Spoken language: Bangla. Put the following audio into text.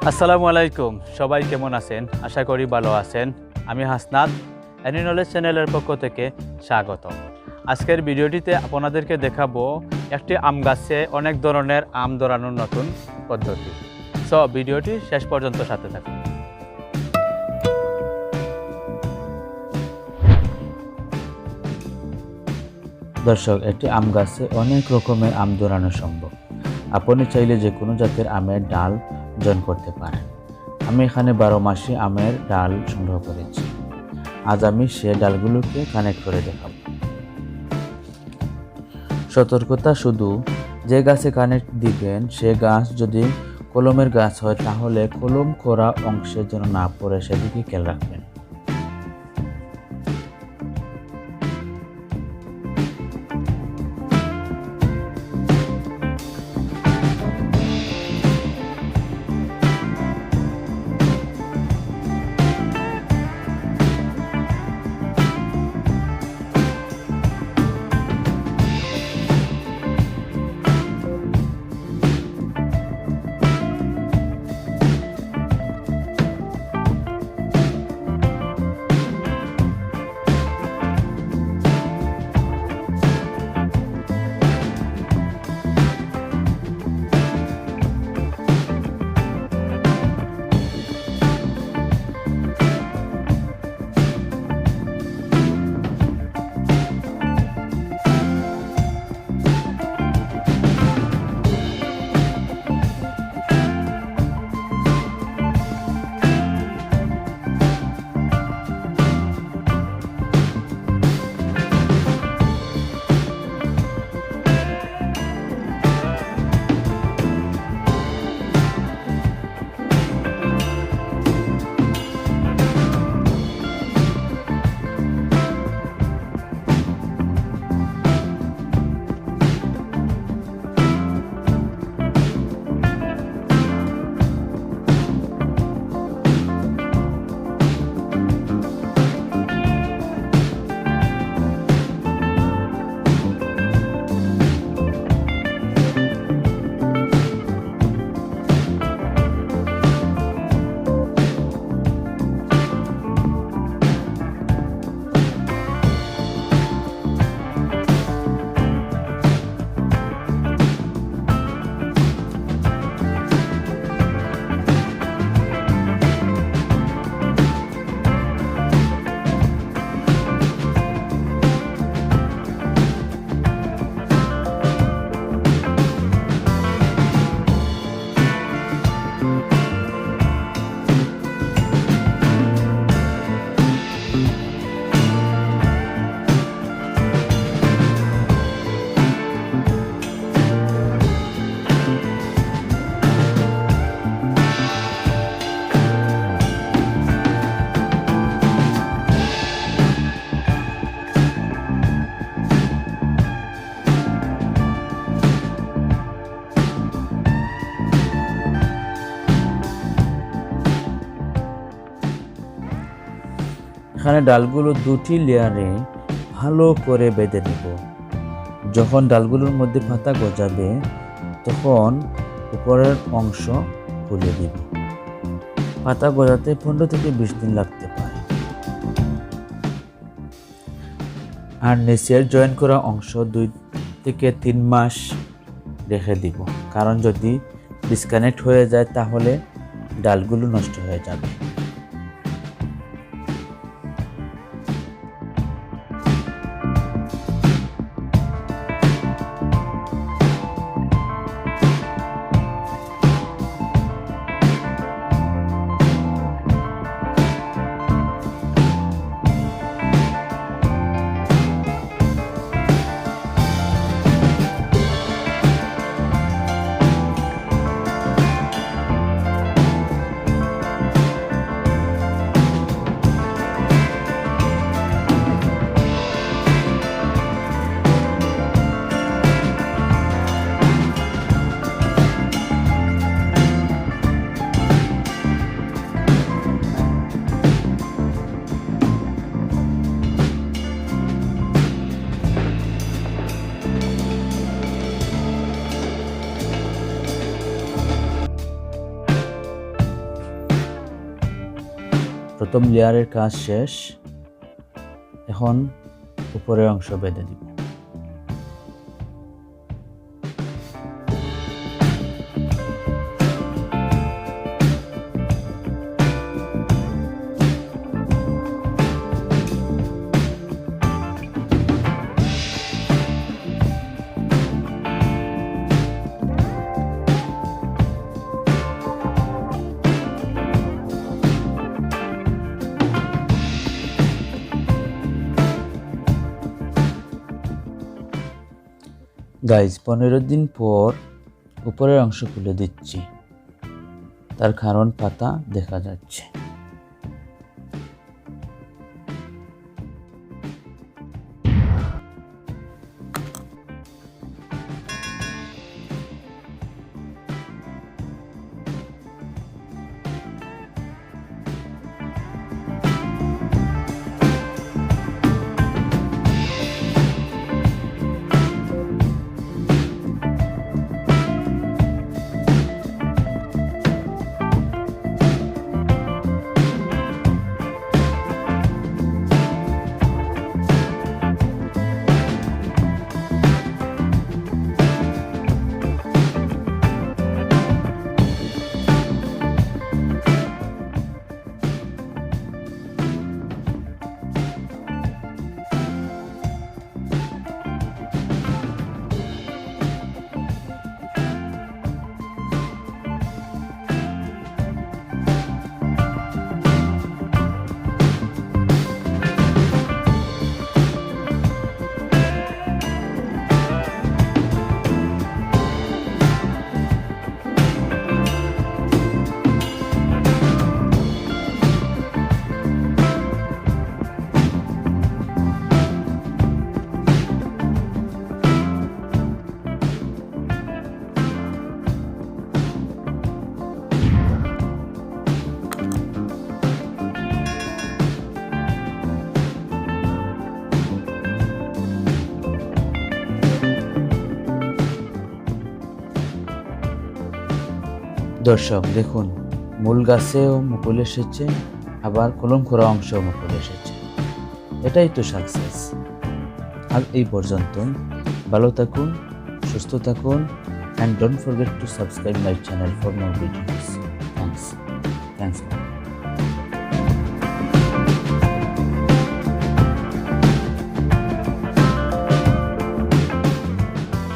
আসসালামু আলাইকুম, সবাই কেমন আছেন? আশা করি ভালো আছেন। আমি হাসনাত, এনি নলেজ চ্যানেলের পক্ষ থেকে স্বাগতম। আজকের ভিডিওটিতে আপনাদেরকে দেখাবো একটি আম গাছে অনেক ধরনের আম ধরানোর নতুন পদ্ধতি। সো ভিডিওটি শেষ পর্যন্ত সাথে থাকুন। দর্শক, একটি আম গাছে অনেক রকমের আম ধরানো সম্ভব। আপনি চাইলে যে কোনো জাতের আমের ডাল জয়েন করতে পারেন। আমি এখানে 12 মাসি আমের ডাল সংগ্রহ করেছি। আজ আমি সে ডালগুলোকে কানেক্ট করে দেখাবো। সতর্কতা শুধু, যে গাছে কানেক্ট দিবেন সে গাছ যদি কলমের গাছ হয় তাহলে কলম করা অংশে যেন না পড়ে সেদিকে খেয়াল রাখবেন। এখানে ডালগুলো দুটি লেয়ারে ভালো করে বেঁধে নেব। যখন ডালগুলোর মধ্যে পাতা গজাবে তখন উপরের অংশ খুলে দিব। পাতা গজাতে 15 থেকে 20 দিন লাগতে পারে। আর নিচের জয়েন করা অংশ 2 থেকে 3 মাস রেখে দিব, কারণ যদি ডিসকানেক্ট হয়ে যায় তাহলে ডালগুলো নষ্ট হয়ে যাবে। প্রথম লেয়ারের কাজ শেষ, এখন উপরের অংশ বেঁধে দিব। গাইজ 15 দিন পর উপরের অংশ খুলে দিচ্ছি, তার কারণ পাতা দেখা যাচ্ছে। দর্শক দেখুন, মূল গাছেও মুকুল এসেছে, আবার কলম করা অংশেও মুকুল এসেছে। এটাই তো সাকসেস। আর এই পর্যন্ত ভালো থাকুন, সুস্থ থাকুন, and don't forget to subscribe my channel for more videos. Thanks.